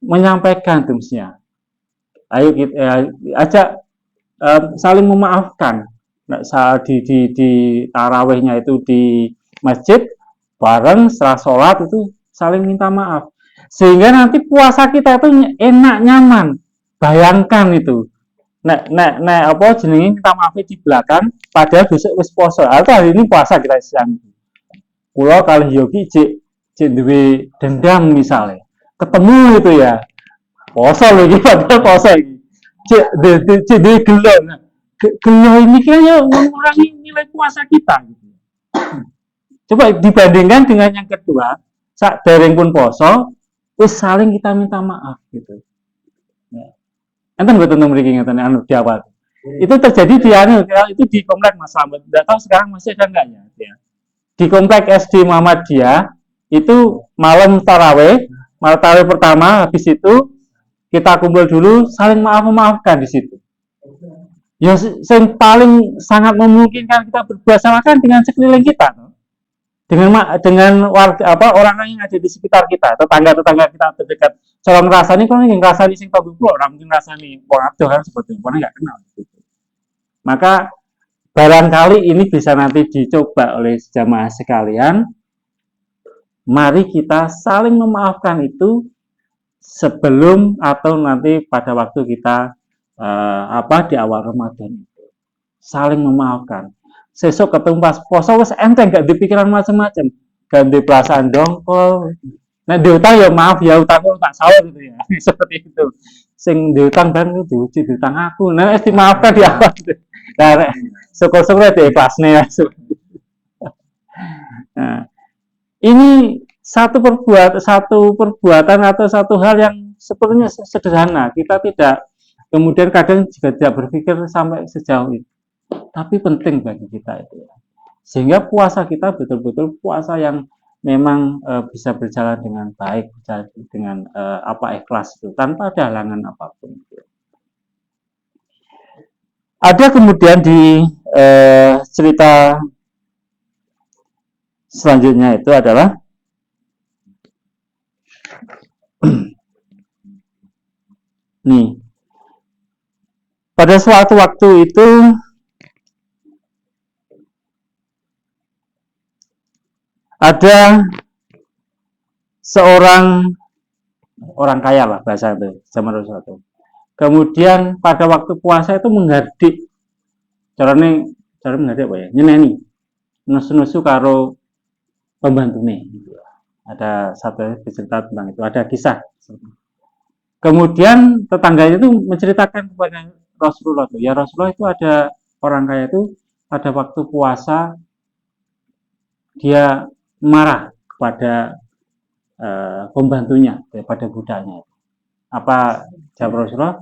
menyampaikan tulisnya. Ayo kita ajak saling memaafkan. Saat di tarawihnya itu di masjid bareng setelah sholat itu saling minta maaf. Sehingga nanti puasa kita itu enak nyaman. Bayangkan itu. Nek apa jenenge minta maaf di belakang padahal besok wis puasa. Atau hari ini puasa kita siang. Kula kali Yogi cek duwe dendam misalnya. Ketemu gitu ya. Poso lagi padahal poso lagi. Cek duwe gelo. Gelo ini kayaknya mengurangi nilai puasa kita gitu. Coba dibandingkan dengan yang kedua, sak dereng pun poso, wis saling kita minta maaf gitu. Ya. Enten betul mriki ngeten anu di awal. Itu terjadi di itu di komplek Mas Slamet. Enggak tahu sekarang masih ada enggak ya. Di komplek SD Muhammadiyah itu malam tarawih pertama, habis itu kita kumpul dulu saling memaafkan di situ. Ya yang paling sangat memungkinkan kita berbuat kan dengan sekeliling kita, dengan warga orang yang ada di sekitar kita, tetangga kita terdekat. Kalau ngerasani kalau yang ngerasani sing tahu orang mungkin ngerasani wong adoh kan seperti itu, nggak kenal gitu. Maka barangkali ini bisa nanti dicoba oleh jamaah sekalian. Mari kita saling memaafkan itu sebelum atau nanti pada waktu kita di awal Ramadan itu. Saling memaafkan. Sesuk ketemu pas poso wis enteng gak dipikiran macam-macam. Ganti perasaan dongkol. Nah diutang ya maaf ya utangku tak salah gitu ya. Seperti itu. Sing diutang dan itu diutang aku. Nah dimaafkan di awal. Nah, syukur-syukur diikhlasne ya. Nah, ini satu perbuatan atau satu hal yang sepertinya sederhana. Kita tidak kemudian kadang juga tidak berpikir sampai sejauh itu. Tapi penting bagi kita itu ya. Sehingga puasa kita betul-betul puasa yang memang bisa berjalan dengan baik, dengan ikhlas itu tanpa ada halangan apapun. Ada kemudian di cerita selanjutnya itu adalah nih, pada suatu waktu itu ada seorang orang kaya lah bahasa itu zaman Rasulullah itu. Kemudian pada waktu puasa itu menghardik, cara menghardik apa ya? Nyeneni, nusu-nusu karo pembantu nih. Ada satu cerita tentang itu, ada kisah. Kemudian tetangganya itu menceritakan kepada Rasulullah tuh, ya Rasulullah itu ada orang kaya itu pada waktu puasa dia marah kepada pembantunya, kepada budaknya. Apa jawab Rasulullah?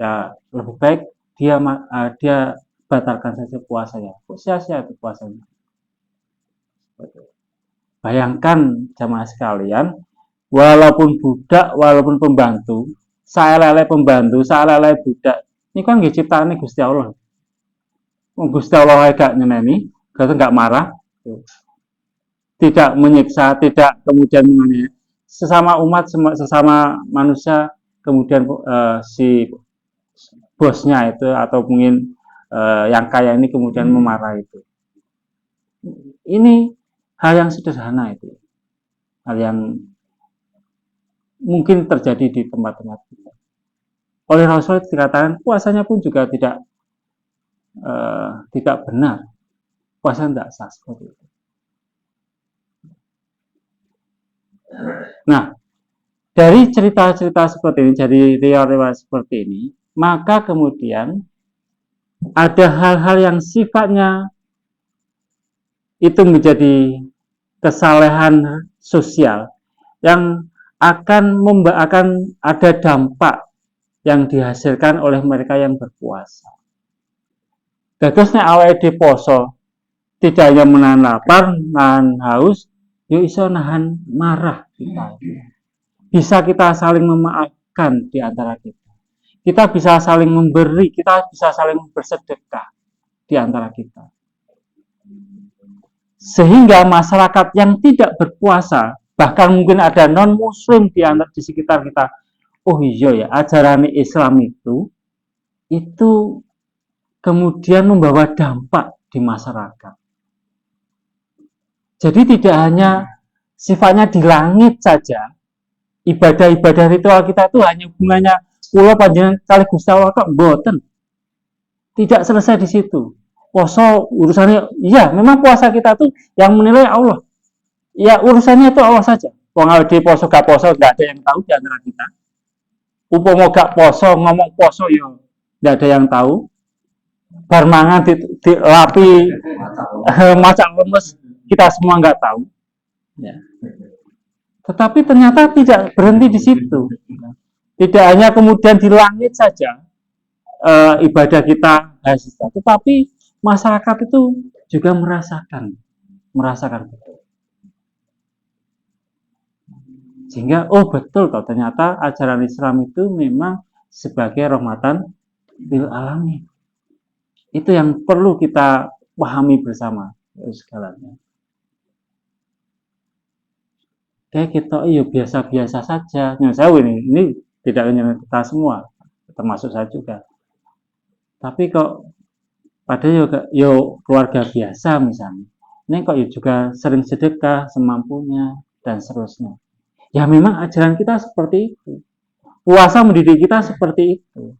Ya lebih baik dia batalkan saja puasanya. Kok sia-sia itu puasanya? Bayangkan jamaah sekalian, walaupun budak, walaupun pembantu, saelele pembantu, saelele budak, ini kan nggih ciptaane Gusti Allah. Gusti Allah gak nyeneni, gak marah, tidak menyiksa, tidak kemudian menganiaya. Sesama umat, sesama manusia, kemudian si bosnya itu atau mungkin yang kaya ini kemudian memarahi itu. Ini hal yang sederhana itu, hal yang mungkin terjadi di tempat-tempat kita. Oleh Rasul dikatakan puasanya pun juga tidak benar, puasa tidak sah seperti itu. Nah, dari cerita-cerita seperti ini, dari riwayat seperti ini, maka kemudian ada hal-hal yang sifatnya itu menjadi kesalahan sosial yang akan ada dampak yang dihasilkan oleh mereka yang berpuasa. Terusnya awake di poso tidak hanya menahan lapar, menahan haus, yuk iso nahan marah kita. Bisa kita saling memaafkan di antara kita. Kita bisa saling memberi, kita bisa saling bersedekah di antara kita. Sehingga masyarakat yang tidak berpuasa, bahkan mungkin ada non-muslim di sekitar kita, oh iya ya, ajaran Islam itu kemudian membawa dampak di masyarakat. Jadi tidak hanya sifatnya di langit saja, ibadah-ibadah ritual kita itu hanya hubungannya kula panjenengan kali Gusti Allah kok mboten. Tidak selesai di situ. Poso urusannya, iya memang puasa kita tuh yang menilai Allah. Ya urusannya itu Allah saja. Wong di poso gak poso nggak ada yang tahu di antara kita. Umpama gak poso ngomong poso ya nggak ada yang tahu. Bar mangan dilapi macam lemes kita semua nggak tahu. Ya. Tetapi ternyata tidak berhenti di situ. Tidak hanya kemudian di langit saja ibadah kita hasil, tetapi masyarakat itu juga merasakan betul. Sehingga betul toh ternyata ajaran Islam itu memang sebagai rahmatan lil alamin. Itu yang perlu kita pahami bersama segalanya. Kayak kita biasa-biasa saja. Saya ini tidak hanya kita semua, termasuk saya juga. Tapi kok pada keluarga biasa misalnya, ini kok juga sering sedekah semampunya dan seterusnya. Ya memang ajaran kita seperti itu. Puasa mendidik kita seperti itu.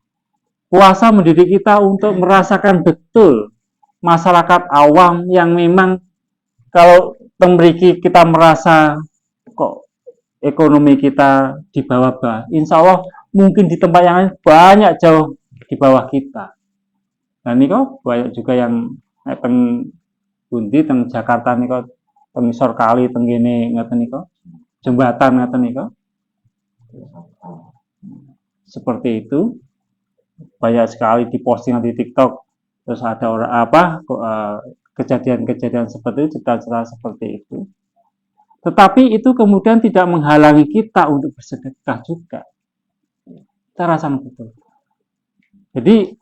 Puasa mendidik kita untuk merasakan betul masyarakat awam yang memang kalau memiliki kita merasa kok ekonomi kita di bawah, insya Allah mungkin di tempat yang lain banyak jauh di bawah kita. Nah ini kok banyak juga yang teng Bundi, teng Jakarta nih kok, teng isor kali, teng gini ngeten nih kok, jembatan ngeten nih kok. Seperti itu, banyak sekali diposting di TikTok, terus ada orang kejadian-kejadian seperti itu, cerita-cerita seperti itu. Tetapi itu kemudian tidak menghalangi kita untuk bersedekah juga. Kita rasakan betul. Jadi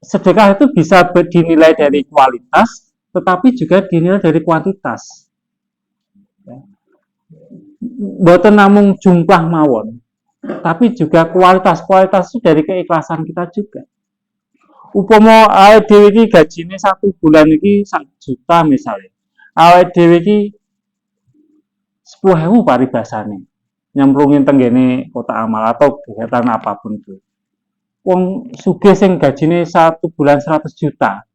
sedekah itu bisa dinilai dari kualitas, tetapi juga dinilai dari kuantitas. Boten namung jumlah mawon, tapi juga kualitas itu dari keikhlasan kita juga. Upama awake dhewe iki gajine 1 bulan iki 1 juta misalnya. Awake dhewe iki 10.000 paribasane. Nyemplungin tenggene kota amal atau kegiatan apapun itu. Wong sugih sing gajine 1 bulan 100 juta.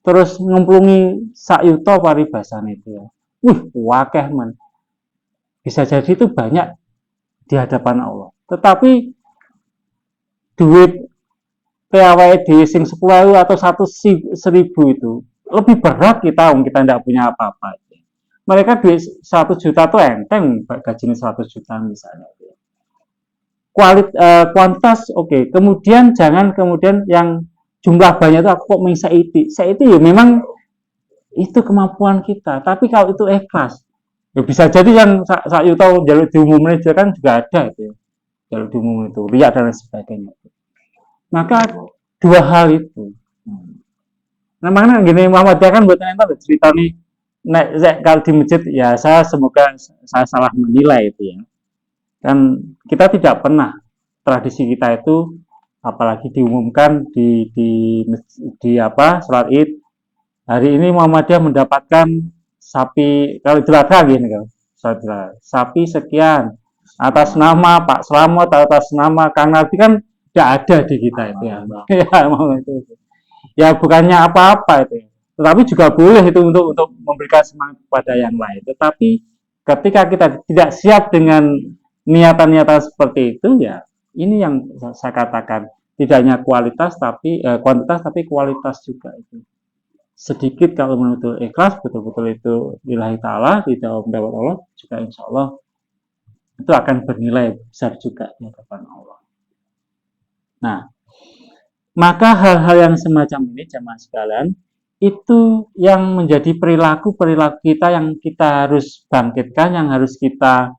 Terus ngemplungi 1 yuta paribasane itu ya. Wakeh men. Bisa jadi itu banyak di hadapan Allah. Tetapi duit awake dhewe sing 10.000 atau 1.000 itu lebih berat kita tidak punya apa-apa. Mereka duit 1 juta tuh enteng gajinya 100 juta misalnya. Kuantitas oke. Kemudian jangan kemudian yang jumlah banyak itu aku kok main saiti ya memang itu kemampuan kita. Tapi kalau itu ikhlas, ya bisa jadi yang saya tahu jalur diumumin itu kan juga ada itu. Jalur diumumin itu riak dan sebagainya. Maka 2 hal itu. Nah, makanya gini Muhammadiyah kan buat entar cerita nih, kalau di masjid ya semoga saya salah menilai itu ya. Kan kita tidak pernah tradisi kita itu apalagi diumumkan di sholat Id hari ini Muhammadiyah mendapatkan sapi kalau Idul Adha gini kan sapi sekian atas nama Pak Slamet atas nama Kang Nabi kan tidak ada di kita itu ya. Ya bukannya apa-apa itu. Tetapi juga boleh itu untuk memberikan semangat kepada yang lain. Tetapi ketika kita tidak siap dengan niatan-niatan seperti itu ya ini yang saya katakan tidak hanya kualitas tapi kuantitas tapi kualitas juga itu. Sedikit kalau menurut ikhlas betul-betul itu lillahi ta'ala tidak mendapat Allah juga insya Allah itu akan bernilai besar juga di hadapan Allah. Nah, maka hal-hal yang semacam ini jamaah sekalian itu yang menjadi perilaku kita yang kita harus bangkitkan, yang harus kita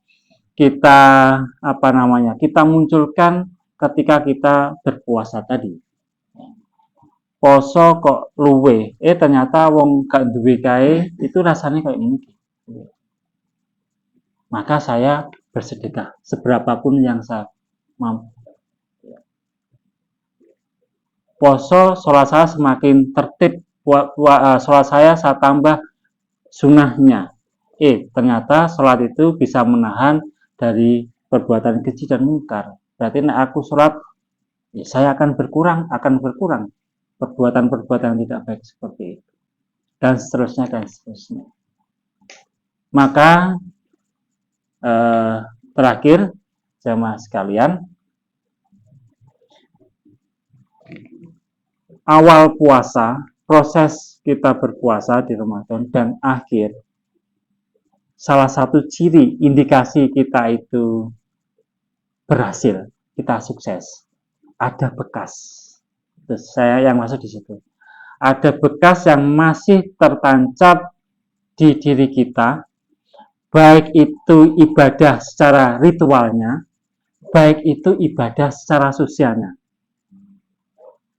munculkan ketika kita berpuasa tadi. Poso kok luwe, ternyata wong gak duwe kae itu rasanya kayak ini. Maka saya bersedekah seberapapun yang saya mampu. Poso sholat saya semakin tertib, sholat saya tambah sunnahnya. Ternyata sholat itu bisa menahan dari perbuatan keji dan mungkar. Berarti aku sholat, saya akan berkurang perbuatan-perbuatan tidak baik seperti itu. Dan seterusnya. Maka terakhir jamaah sekalian, awal puasa, proses kita berpuasa di Ramadan dan akhir, salah satu ciri indikasi kita itu berhasil, kita sukses, ada bekas. Terus saya yang masuk di situ. Ada bekas yang masih tertancap di diri kita, baik itu ibadah secara ritualnya, baik itu ibadah secara sosialnya.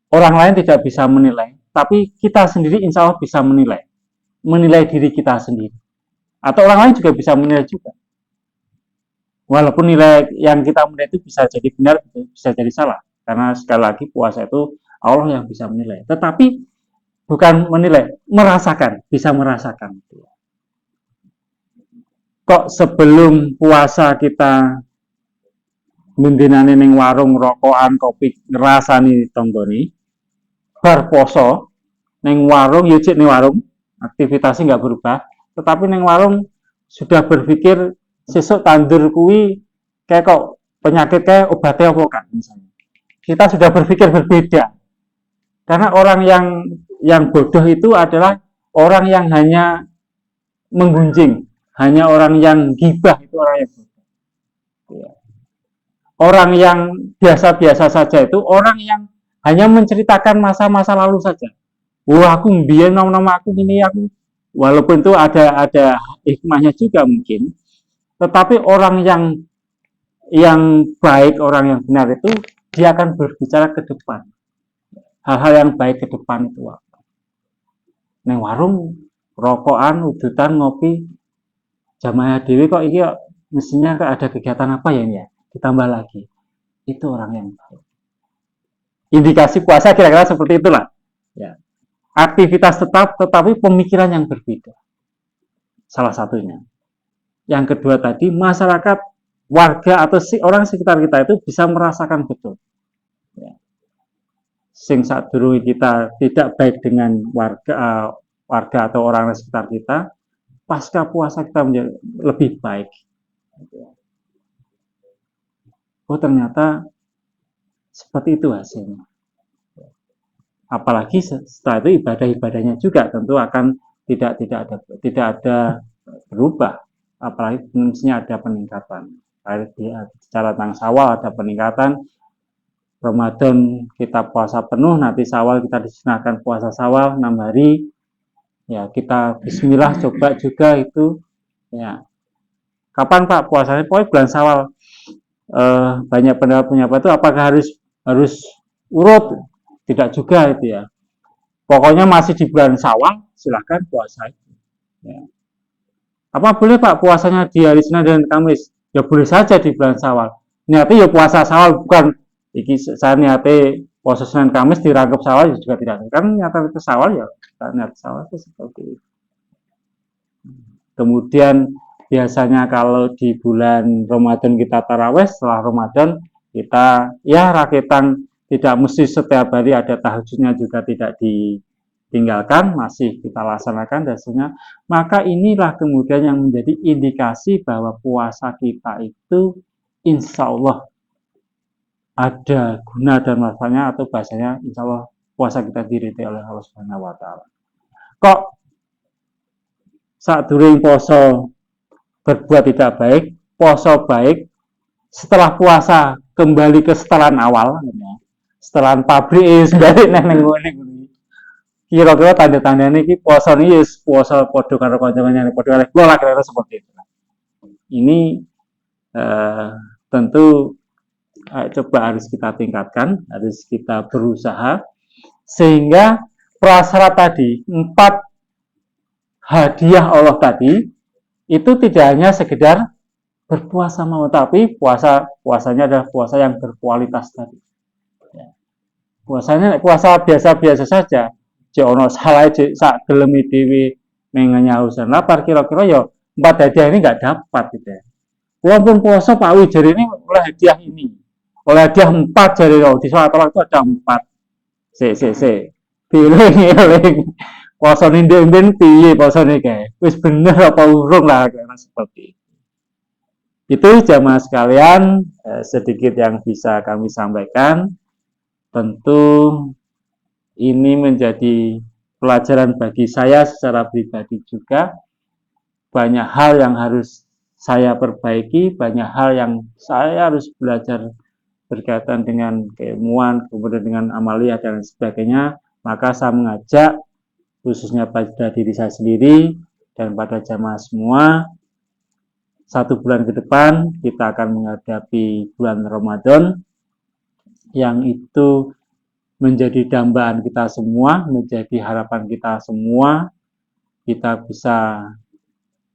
Orang lain tidak bisa menilai, tapi kita sendiri insya Allah bisa menilai diri kita sendiri. Atau orang lain juga bisa menilai juga. Walaupun nilai yang kita menilai itu bisa jadi benar, bisa jadi salah. Karena sekali lagi puasa itu Allah yang bisa menilai. Tetapi bukan menilai, bisa merasakan. Kok sebelum puasa kita mendinane ning warung rokokan kopi ngrasani tonggoni bar poso ning warung yujik ning warung aktivitasnya nggak berubah tetapi ning warung sudah berpikir sesuk tandur kuwi kayak kok penyakit kayak obatnya apa kan misalnya kita sudah berpikir berbeda karena orang yang bodoh itu adalah orang yang hanya menggunjing hanya orang yang gibah itu orang yang bodoh orang yang biasa-biasa saja itu orang yang hanya menceritakan masa-masa lalu saja. Wah aku mbiyen nama aku ini aku walaupun itu ada hikmahnya juga mungkin, tetapi orang yang baik, orang yang benar itu dia akan berbicara ke depan. Hal-hal yang baik ke depan itu apa? Neng warung rokokan, udutan, ngopi, jamaah dewi kok iki mestinya ada kegiatan apa ya ini ya? Ditambah lagi. Itu orang yang baik. Indikasi puasa kira-kira seperti itulah. Ya. Aktivitas tetap, tetapi pemikiran yang berbeda. Salah satunya. Yang kedua tadi, masyarakat, warga atau orang sekitar kita itu bisa merasakan betul. Ya. Sing sadurunge kita tidak baik dengan warga atau orang sekitar kita, pasca puasa kita menjadi lebih baik. Oh ternyata seperti itu hasilnya. Apalagi setelah itu ibadah-ibadahnya juga tentu akan tidak ada berubah. Apalagi mestinya ada peningkatan. Secara tentang Syawal ada peningkatan. Ramadan kita puasa penuh, nanti Syawal kita disunahkan puasa Syawal 6 hari. Ya kita Bismillah coba juga itu. Ya kapan Pak puasanya? Pokoknya bulan Syawal. Banyak pendapat itu apakah harus urut? Tidak juga itu ya. Pokoknya masih di bulan Syawal silahkan puasa. Ya. Apa boleh Pak puasanya di hari Senin dan Kamis? Ya boleh saja di bulan Syawal. Niatnya ya puasa Syawal, bukan iki saya niatnya puasa Senin Kamis dirangkap Syawal juga tidak. Kan niatnya itu Syawal ya, niat Syawal itu seperti itu. Kemudian biasanya kalau di bulan Ramadan kita taraweh, setelah Ramadan kita ya rakitan, tidak mesti setiap hari ada tahajudnya juga tidak ditinggalkan, masih kita laksanakan dasarnya. Maka inilah kemudian yang menjadi indikasi bahwa puasa kita itu insya Allah ada guna dan manfaatnya, atau bahasanya insya Allah puasa kita diridhoi oleh Allah Subhanahu wa Ta'ala. Kok sadurunge poso berbuat tidak baik, poso baik, setelah puasa kembali ke setelan awal, setelan pabrik balik neng kira-kira tanda-tandanya ini poso ini poso podo karo kanca-kancane podo kalih kula kira-kira seperti itu. Ini tentu coba harus kita tingkatkan, harus kita berusaha sehingga prasyarat tadi 4 hadiah Allah tadi itu tidak hanya sekedar berpuasa mau, tapi puasanya adalah puasa yang berkualitas tadi. Puasa biasa-biasa saja. Jek ono salah sak gelem dhewe mengenyausan lapar kira-kira ya 4 hadiah ini enggak dapat gitu ya. Walaupun puasa Pak Wijar ini oleh hadiah ini. Oleh hadiah 4 jari di sholat itu ada 4. Se. Piling. Puasa ninden piye puasane kae. Wis bener apa urung lah karena seperti itu. Itu jamaah sekalian sedikit yang bisa kami sampaikan. Tentu ini menjadi pelajaran bagi saya secara pribadi juga. Banyak hal yang harus saya perbaiki, banyak hal yang saya harus belajar berkaitan dengan keilmuan, kemudian dengan amalia dan sebagainya. Maka saya mengajak khususnya pada diri saya sendiri dan pada jamaah semua, 1 bulan ke depan kita akan menghadapi bulan Ramadan yang itu menjadi dambaan kita semua, menjadi harapan kita semua. Kita bisa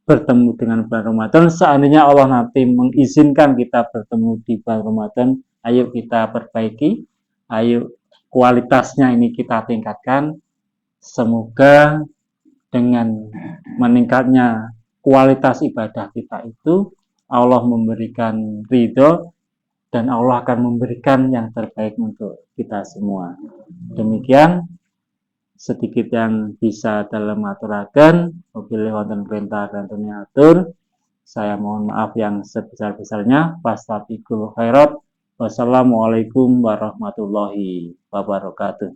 bertemu dengan bulan Ramadan. Seandainya Allah nanti mengizinkan kita bertemu di bulan Ramadan, ayo kita perbaiki, ayo kualitasnya ini kita tingkatkan. Semoga dengan meningkatnya kualitas ibadah kita itu, Allah memberikan ridho dan Allah akan memberikan yang terbaik untuk kita semua. Demikian sedikit yang bisa dalam aturaken, wabillahi wonten perintah dan atur. Saya mohon maaf yang sebesar-besarnya. Fastabiqul khairat. Wassalamualaikum warahmatullahi wabarakatuh.